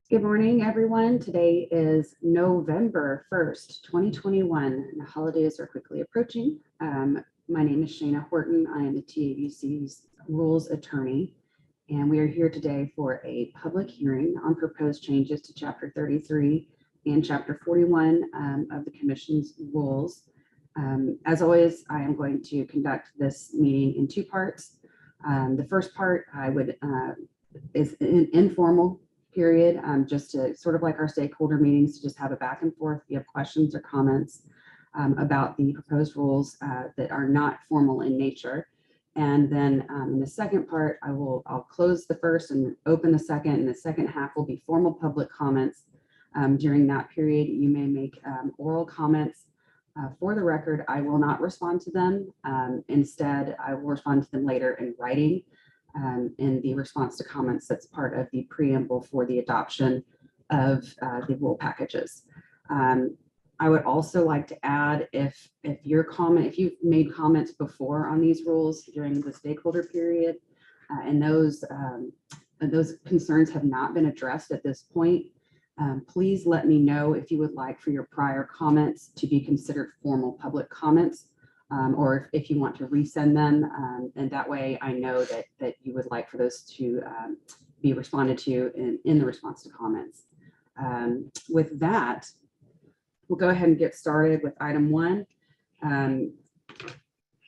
Good morning, everyone. Today is November 1st, 2021, and the holidays are quickly approaching. My name is Shana Horton. I am the TABC's rules attorney, and we are here today for a public hearing on proposed changes to Chapter 33 and Chapter 41 of the Commission's rules. As always, I am going to conduct this meeting in two parts. The first part is an informal period, just to sort of like our stakeholder meetings, to just have a back and forth. If you have questions or comments about the proposed rules that are not formal in nature. And then in the second part, I'll close the first and open the second, and the second half will be formal public comments. During that period, you may make oral comments. For the record, I will not respond to them. Instead, I will respond to them later in writing. In the response to comments that's part of the preamble for the adoption of the rule packages. I would also like to add, if you've made comments before on these rules during the stakeholder period, and those concerns have not been addressed at this point, please let me know if you would like for your prior comments to be considered formal public comments. Or if you want to resend them, and that way I know that you would like for those to be responded to in the response to comments. With that, we'll go ahead and get started with item one.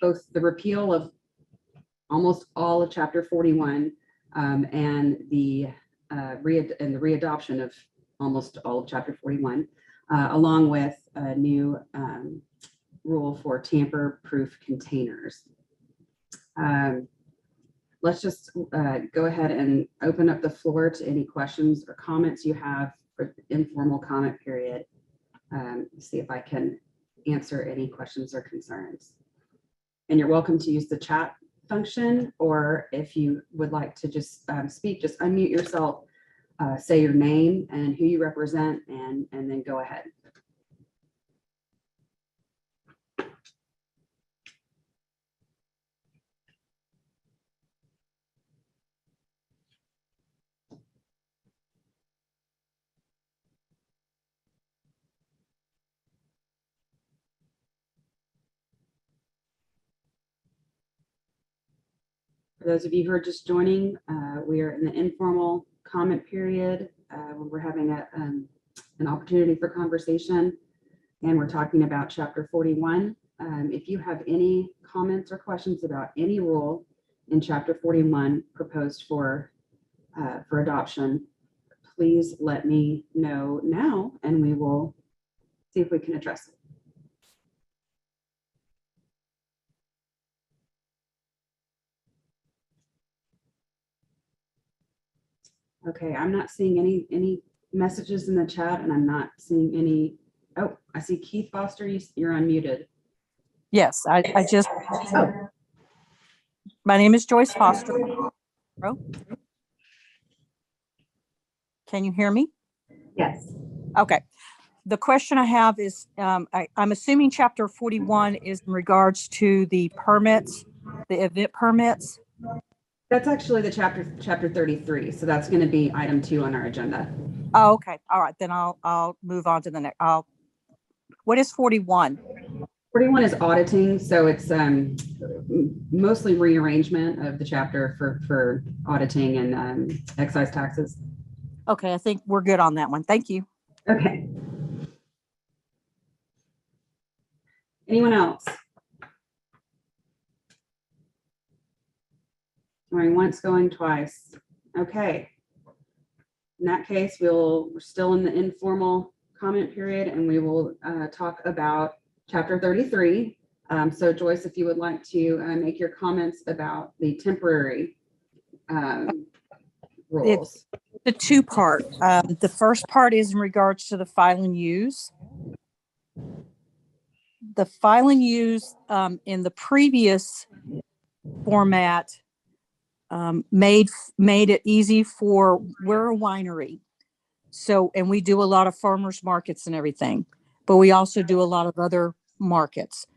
Both the repeal of almost all of Chapter 41 and the readoption of almost all of Chapter 41, along with a new rule for tamper-proof containers. Let's just go ahead and open up the floor to any questions or comments you have for the informal comment period. See if I can answer any questions or concerns. And you're welcome to use the chat function, or if you would like to just speak, just unmute yourself, say your name and who you represent, and then go ahead. For those of you who are just joining, we are in the informal comment period when we're having an opportunity for conversation, and we're talking about Chapter 41. If you have any comments or questions about any rule in Chapter 41 proposed for adoption, please let me know now, and we will see if we can address it. Okay, I'm not seeing any messages in the chat, and I'm not seeing any. Oh, I see Keith Foster. You're unmuted. Yes, I just. Oh. My name is Joyce Foster. Can you hear me? Yes. Okay. The question I have is, I'm assuming Chapter 41 is in regards to the permits, the event permits. That's actually the chapter 33. So that's going to be item 2 on our agenda. Oh, okay. All right. Then I'll move on to the next. What is 41? 41 is auditing. So it's mostly rearrangement of the chapter for auditing and excise taxes. Okay. I think we're good on that one. Thank you. Okay. Anyone else? Going once, going twice. Okay. In that case, we're still in the informal comment period, and we will talk about Chapter 33. So Joyce, if you would like to make your comments about the temporary rules. The two-part. The first part is in regards to the file and use. The file and use in the previous format made it easy for, we're a winery. So, and we do a lot of farmers markets and everything, but we also do a lot of other markets.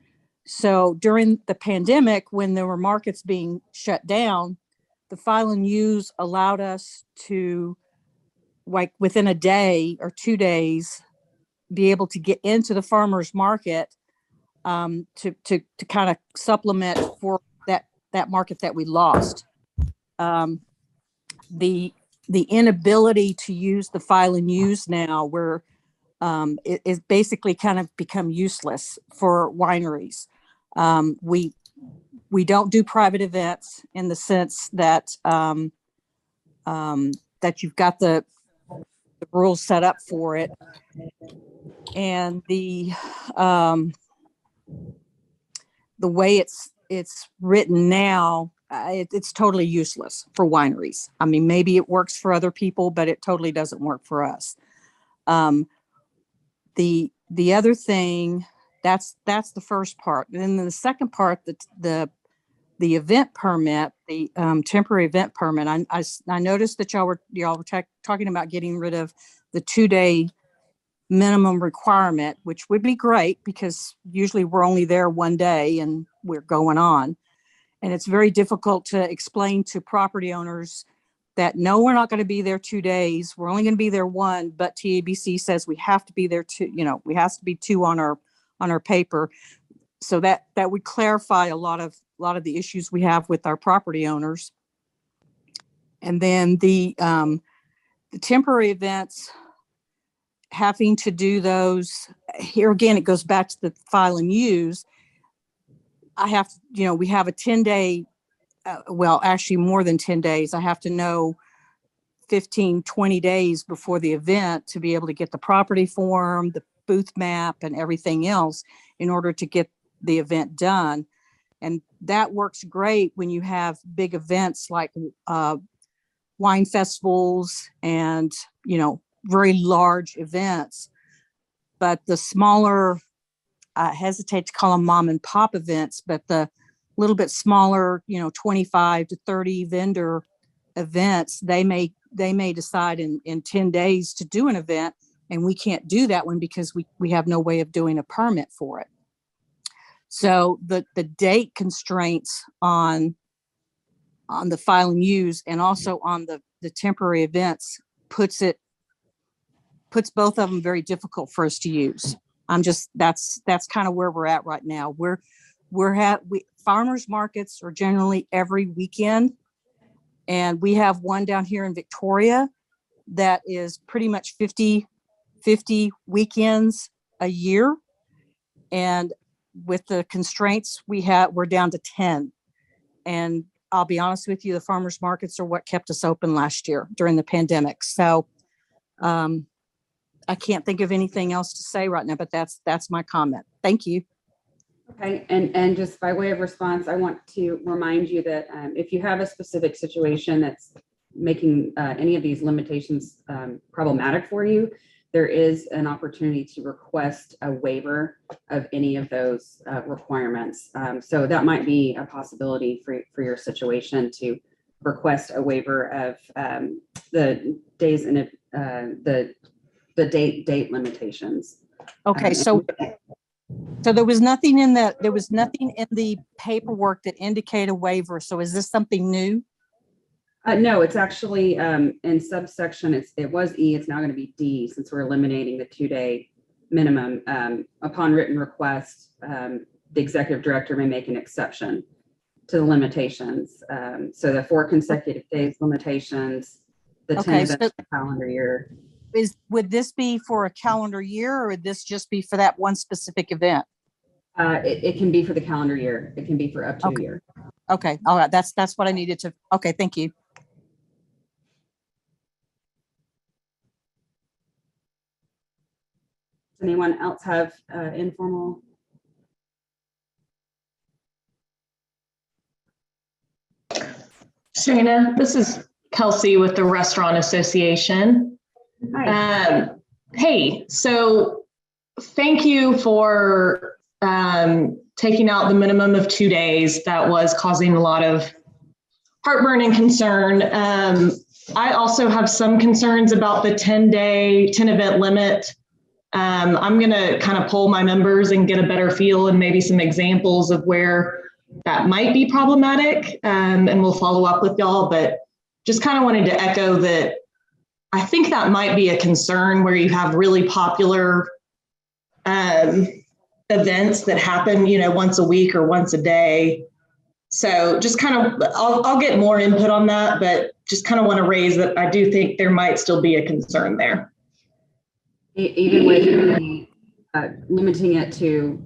So during the pandemic, when there were markets being shut down, the file and use allowed us to like within a day or 2 days, be able to get into the farmer's market to kind of supplement for that market that we lost. Um, the inability to use the file and use now, where it is basically kind of become useless for wineries. We don't do private events in the sense that that you've got the rules set up for it, and the way it's written now, it's totally useless for wineries. I mean, maybe it works for other people, but it totally doesn't work for us. The other thing, that's the first part. And then the second part, the event permit, the temporary event permit. I noticed that y'all were talking about getting rid of the 2-day minimum requirement, which would be great because usually we're only there one day and we're going on. And it's very difficult to explain to property owners that no, we're not going to be there 2 days. We're only going to be there one, but TABC says we have to be there we have to be 2 on our paper. So that would clarify a lot of the issues we have with our property owners. And then the temporary events, having to do those, here again, it goes back to the file and use. I have to, we have a 10-day, well, actually more than 10 days. I have to know 15, 20 days before the event to be able to get the property form, the booth map, and everything else in order to get the event done. And that works great when you have big events like wine festivals and, very large events. But the smaller, I hesitate to call them mom and pop events, but the little bit smaller, 25 to 30 vendor events, they may decide in 10 days to do an event, and we can't do that one because we have no way of doing a permit for it. So the date constraints on the file and use, and also on the temporary events, puts both of them very difficult for us to use. That's kind of where we're at right now. Farmers markets are generally every weekend, and we have one down here in Victoria that is pretty much 50 weekends a year. And with the constraints we're down to 10. And I'll be honest with you, the farmers markets are what kept us open last year during the pandemic. So I can't think of anything else to say right now, but that's my comment. Thank you. Okay, and just by way of response, I want to remind you that if you have a specific situation that's making any of these limitations problematic for you, there is an opportunity to request a waiver of any of those requirements. So that might be a possibility for your situation, to request a waiver of the days in the date limitations. Okay, so there was nothing in the paperwork that indicated a waiver. So is this something new? No, it's actually in subsection, it was E, it's now going to be D, since we're eliminating the 2-day minimum. Upon written request, the executive director may make an exception to the limitations. So the 4 consecutive days limitations, the 10 events per calendar year. Would this be for a calendar year, or would this just be for that one specific event? It can be for the calendar year. It can be for up to a year. Okay. All right. That's what I needed to. Okay. Thank you. Does anyone else have informal? Shana, this is Kelsey with the Restaurant Association. Hi. Hey, so thank you for taking out the minimum of 2 days. That was causing a lot of heartburn and concern. I also have some concerns about the 10 event limit. I'm going to kind of poll my members and get a better feel and maybe some examples of where that might be problematic. And we'll follow up with y'all, but just kind of wanted to echo that I think that might be a concern where you have really popular events that happen, once a week or once a day. So just kind of, I'll get more input on that, but just kind of want to raise that I do think there might still be a concern there. Even with the, limiting it to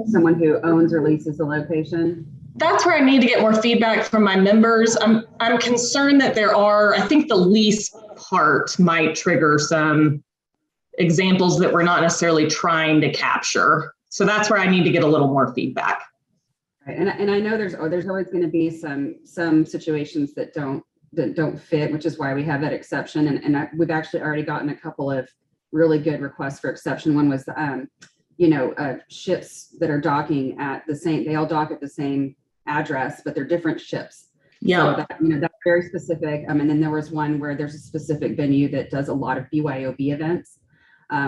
someone who owns or leases the location? That's where I need to get more feedback from my members. I'm concerned that I think the lease part might trigger some examples that we're not necessarily trying to capture. So that's where I need to get a little more feedback. Right. And I know there's always going to be some situations that don't fit, which is why we have that exception. And we've actually already gotten a couple of really good requests for exception. One was, ships that are docking at the same, they all dock at the same address, but they're different ships. Yeah. So that's very specific. And then there was one where there's a specific venue that does a lot of BYOB events,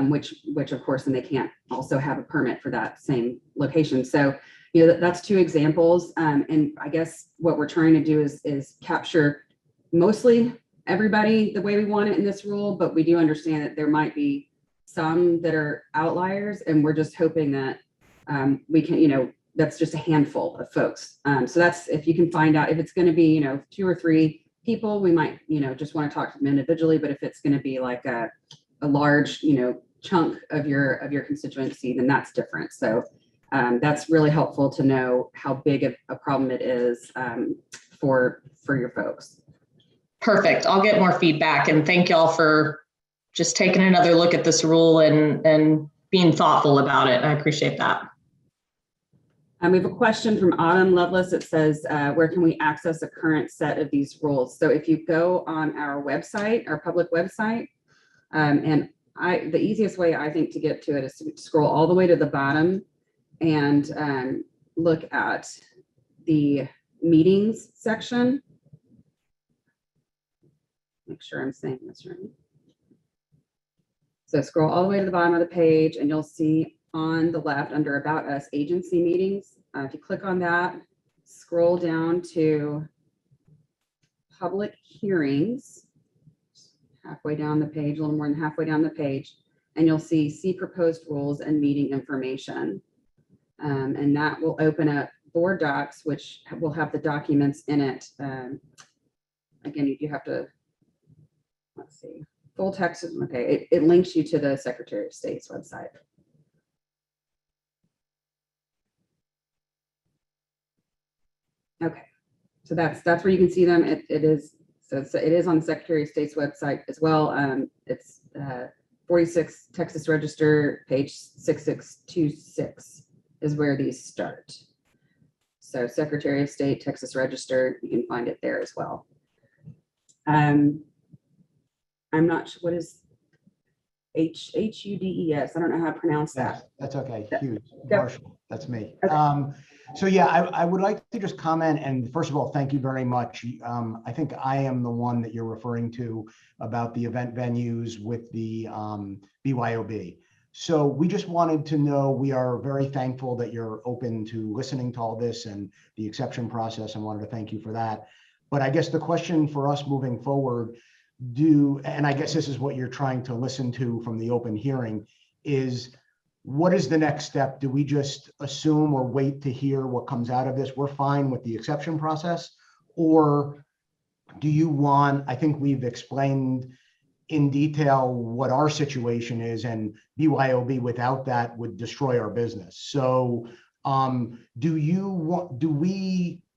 which of course, then they can't also have a permit for that same location. So, that's two examples. And I guess what we're trying to do is capture mostly everybody the way we want it in this rule, but we do understand that there might be some that are outliers, and we're just hoping that we can, that's just a handful of folks. So that's, if you can find out if it's going to be, 2 or 3 people, we might, just want to talk to them individually. But if it's going to be like a large, chunk of your constituency, then that's different. So that's really helpful to know how big of a problem it is for your folks. Perfect. I'll get more feedback, and thank y'all for just taking another look at this rule and being thoughtful about it. I appreciate that. We have a question from Autumn Lovelace. It says, where can we access a current set of these rules? So if you go on our website, our public website, and the easiest way I think to get to it is to scroll all the way to the bottom and look at the meetings section. Make sure I'm saying this right. So scroll all the way to the bottom of the page, and you'll see on the left under About Us agency meetings. If you click on that, scroll down to public hearings, halfway down the page, a little more than halfway down the page, and you'll see proposed rules and meeting information. And that will open up board docs, which will have the documents in it. Again, you have to, let's see, full text. Okay, it links you to the Secretary of State's website. Okay, so that's where you can see them. It is on the Secretary of State's website as well. It's 46 Texas Register, page 6626 is where these start. So Secretary of State, Texas Register, you can find it there as well. I'm not sure what is HUDES. I don't know how to pronounce that. That's okay. Huge. Yep. Marshall, that's me. Okay. So yeah, I would like to just comment, and first of all, thank you very much. I think I am the one that you're referring to about the event venues with the BYOB. So we just wanted to know, we are very thankful that you're open to listening to all this and the exception process, and wanted to thank you for that. But I guess the question for us moving forward, and I guess this is what you're trying to listen to from the open hearing, is what is the next step? Do we just assume or wait to hear what comes out of this? We're fine with the exception process, or do you want, I think we've explained in detail what our situation is, and BYOB without that would destroy our business. So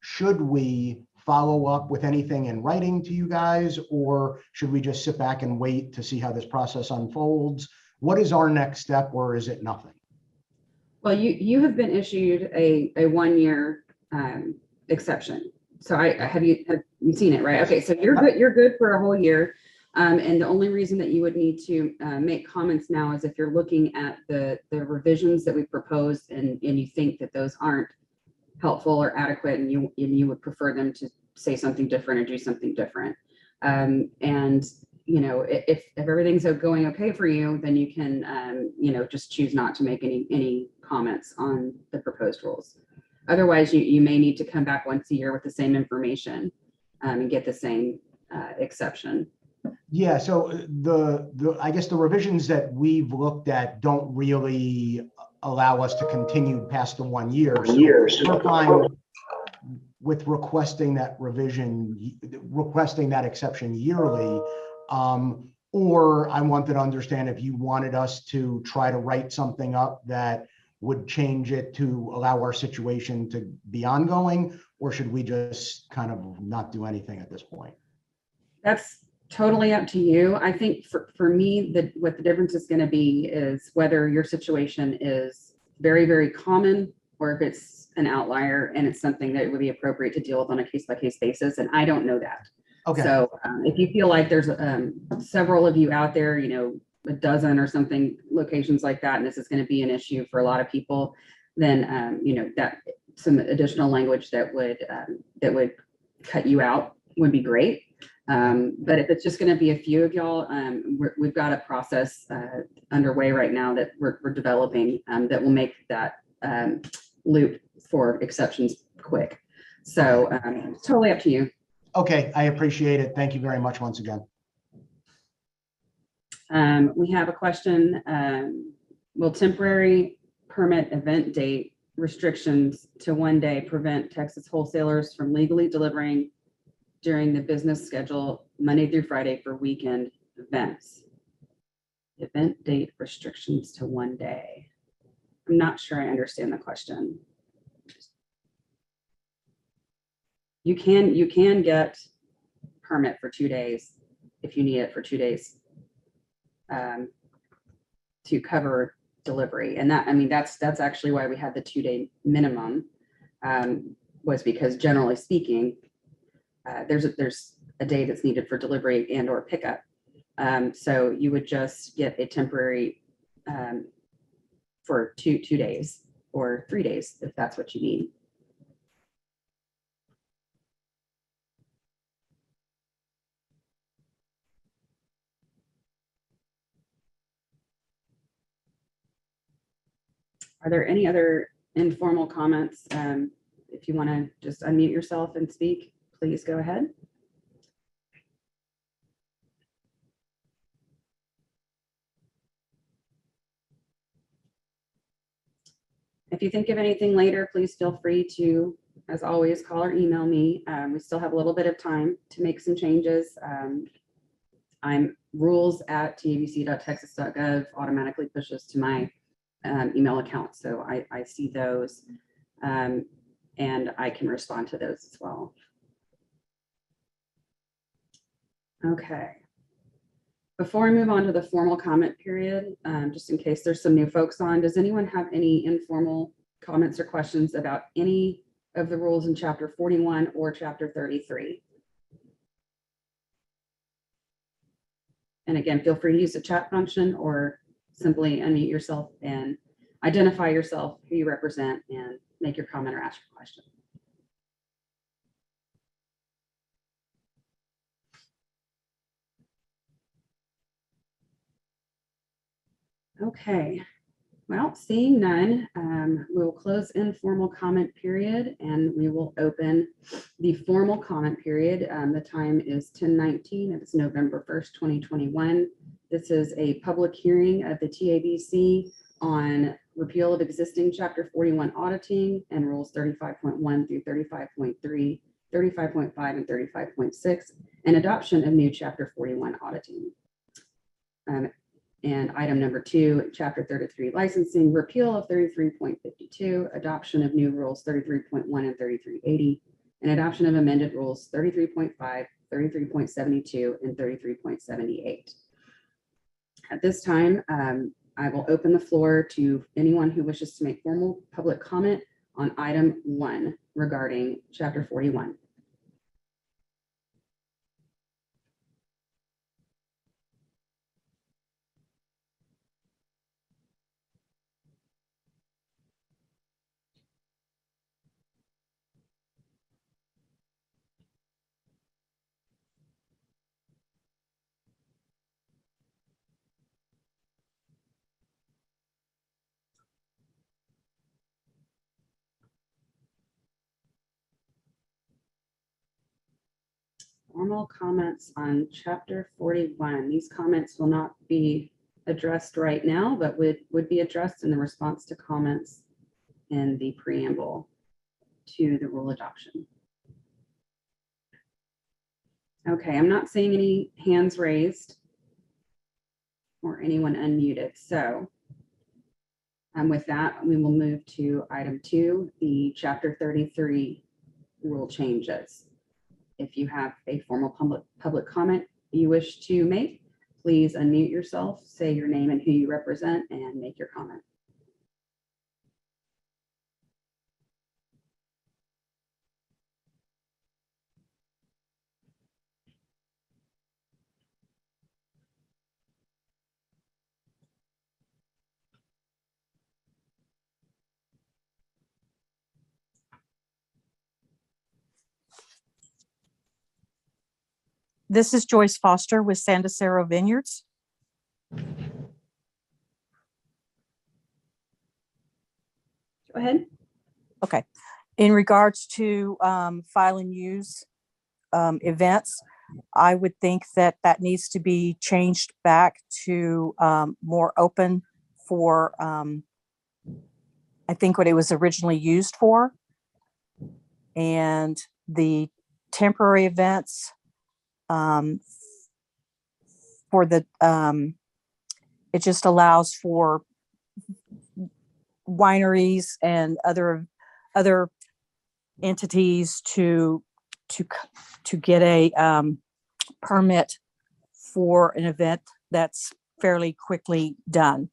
should we follow up with anything in writing to you guys, or should we just sit back and wait to see how this process unfolds? What is our next step, or is it nothing? Well, you have been issued a 1-year exception. So have you seen it, right? Okay, so you're good for a whole year. And the only reason that you would need to make comments now is if you're looking at the revisions that we proposed and you think that those aren't helpful or adequate, and you would prefer them to say something different or do something different. And if everything's going okay for you, then you can just choose not to make any comments on the proposed rules. Otherwise, you may need to come back once a year with the same information and get the same exception. Yeah, so I guess the revisions that we've looked at don't really allow us to continue past the 1 year. So we're fine with requesting that revision, requesting that exception yearly. Or I wanted to understand if you wanted us to try to write something up that would change it to allow our situation to be ongoing, or should we just kind of not do anything at this point? That's totally up to you. I think for me, what the difference is going to be is whether your situation is very, very common or if it's an outlier and it's something that would be appropriate to deal with on a case-by-case basis. And I don't know that. Okay. So if you feel like there's several of you out there, a dozen or something locations like that, and this is going to be an issue for a lot of people, then that some additional language that would cut you out would be great. But if it's just going to be a few of y'all, we've got a process underway right now that we're developing that will make that loop for exceptions quick. So it's totally up to you. Okay, I appreciate it. Thank you very much once again. We have a question. Will temporary permit event date restrictions to 1 day prevent Texas wholesalers from legally delivering during the business schedule Monday through Friday for weekend events? Event date restrictions to 1 day. I'm not sure I understand the question. You can get permit for 2 days if you need it for 2 days to cover delivery. And that's actually why we had the 2-day minimum, was because generally speaking, there's a day that's needed for delivery and or pickup. So you would just get a temporary for two days or 3 days if that's what you need. Are there any other informal comments? If you want to just unmute yourself and speak, please go ahead. If you think of anything later, please feel free to, as always, call or email me. We still have a little bit of time to make some changes. I'm rules@tabc.texas.gov automatically pushes to my email account. So I see those and I can respond to those as well. Okay. Before I move on to the formal comment period, just in case there's some new folks on, does anyone have any informal comments or questions about any of the rules in Chapter 41 or Chapter 33? And again, feel free to use the chat function or simply unmute yourself and identify yourself, who you represent, and make your comment or ask your question. Okay, well, seeing none, we will close informal comment period and we will open the formal comment period. The time is 10:19. It's November 1st, 2021. This is a public hearing of the TABC on repeal of existing Chapter 41 auditing and rules 35.1 through 35.3, 35.5, and 35.6, and adoption of new Chapter 41 auditing. And item number 2, Chapter 33 licensing, repeal of 33.52, adoption of new rules 33.1 and 3380, and adoption of amended rules 33.5, 33.72, and 33.78. At this time, I will open the floor to anyone who wishes to make formal public comment on item 1 regarding Chapter 41. Formal comments on chapter 41. These comments will not be addressed right now, but would be addressed in the response to comments in the preamble to the rule adoption. Okay, I'm not seeing any hands raised or anyone unmuted. So with that, we will move to item 2, the chapter 33 rule changes. If you have a formal public comment you wish to make, please unmute yourself, say your name and who you represent, and make your comment. This is Joyce Foster with Sandacero Vineyards. Go ahead. Okay. In regards to file and use events, I would think that that needs to be changed back to more open for, I think what it was originally used for. And the temporary events for the, it just allows for wineries and other entities to get a permit for an event that's fairly quickly done.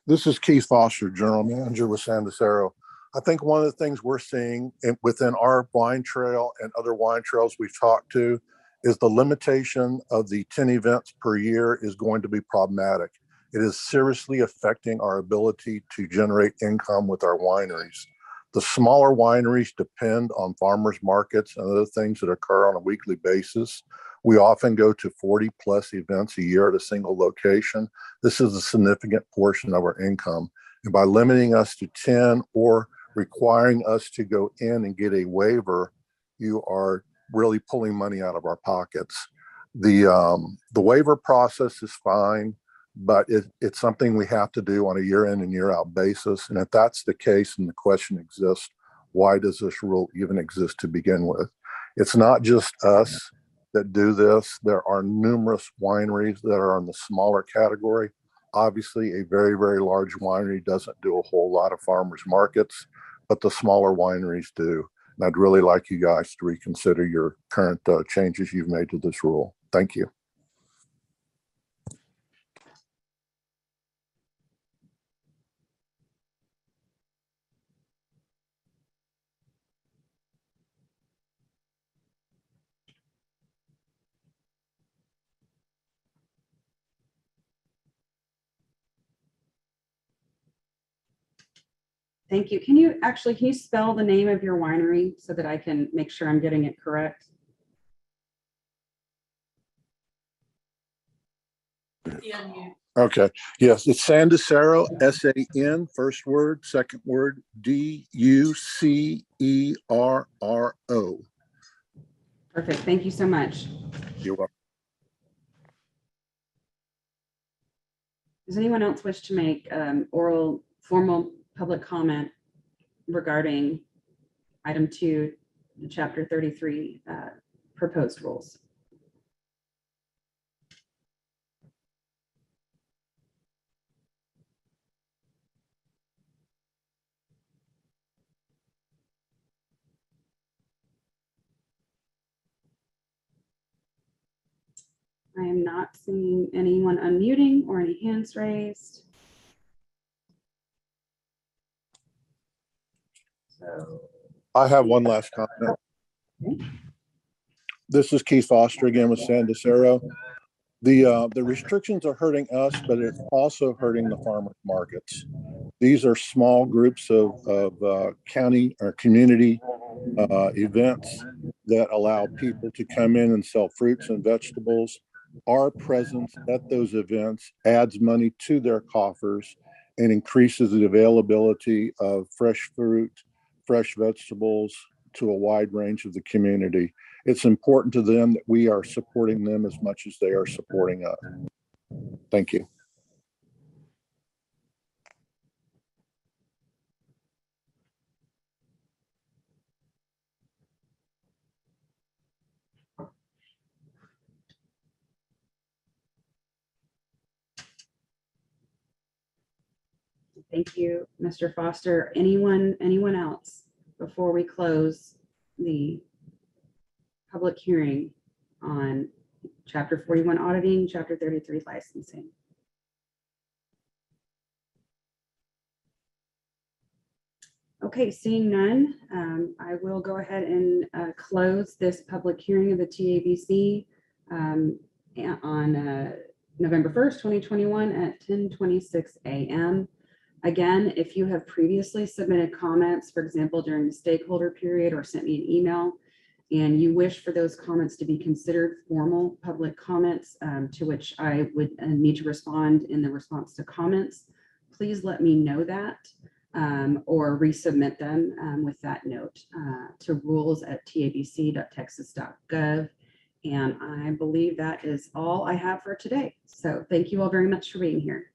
This is Keith Foster, General Manager with Sandacero. I think one of the things we're seeing within our wine trail and other wine trails we've talked to is the limitation of the 10 events per year is going to be problematic. It is seriously affecting our ability to generate income with our wineries. The smaller wineries depend on farmers markets and other things that occur on a weekly basis. We often go to 40 plus events a year at a single location. This is a significant portion of our income. And by limiting us to 10 or requiring us to go in and get a waiver, you are really pulling money out of our pockets. The waiver process is fine, but it's something we have to do on a year in and year out basis. And if that's the case and the question exists, why does this rule even exist to begin with? It's not just us that do this. There are numerous wineries that are in the smaller category. Obviously, a very, very large winery doesn't do a whole lot of farmers markets, but the smaller wineries do. And I'd really like you guys to reconsider your current changes you've made to this rule. Thank you. Thank you. Can you spell the name of your winery so that I can make sure I'm getting it correct? Okay. Yes, it's Sandacero, S-A-N, first word, second word, D-U-C-E-R-R-O. Perfect. Thank you so much. You're welcome. Does anyone else wish to make oral formal public comment regarding item 2, chapter 33 proposed rules? I am not seeing anyone unmuting or any hands raised. So I have one last comment. okay. This is Keith Foster again with Sandacero. The restrictions are hurting us, but it's also hurting the farmers markets. These are small groups of county or community events that allow people to come in and sell fruits and vegetables. Our presence at those events adds money to their coffers and increases the availability of fresh fruit, fresh vegetables to a wide range of the community. it's important to them that we are supporting them as much as they are supporting us. Thank you. Thank you, Mr. Foster. Anyone else before we close the public hearing on Chapter 41 auditing, Chapter 33 licensing? Okay, seeing none, I will go ahead and close this public hearing of the TABC on November 1st, 2021 at 10:26 a.m. Again, if you have previously submitted comments, for example, during the stakeholder period or sent me an email, and you wish for those comments to be considered formal public comments to which I would need to respond in the response to comments, please let me know that or resubmit them with that note to rules@tabc.texas.gov. And I believe that is all I have for today. So thank you all very much for being here.